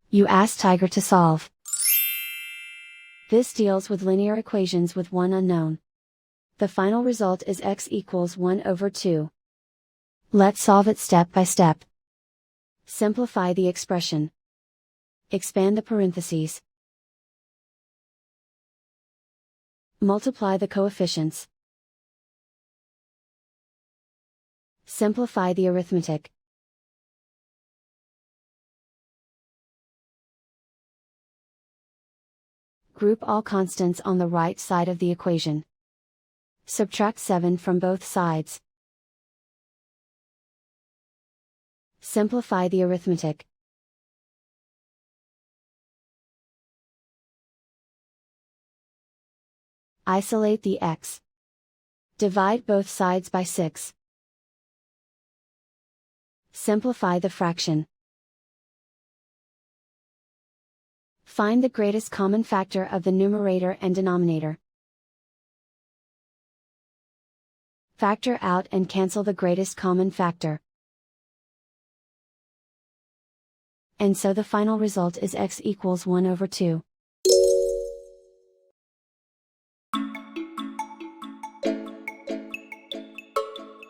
You ask Tiger to solve. This deals with linear equations with one unknown. The final result is x equals 1 over 2. Let's solve it step by step. Simplify the expression. Expand the parentheses. Multiply the coefficients. Simplify the arithmetic. Group all constants on the right side of the equation. Subtract 7 from both sides. Simplify the arithmetic. Isolate the x. Divide both sides by 6. Simplify the fraction. Find the greatest common factor of the numerator and denominator. Factor out and cancel the greatest common factor. And so the final result is x equals 1 over 2.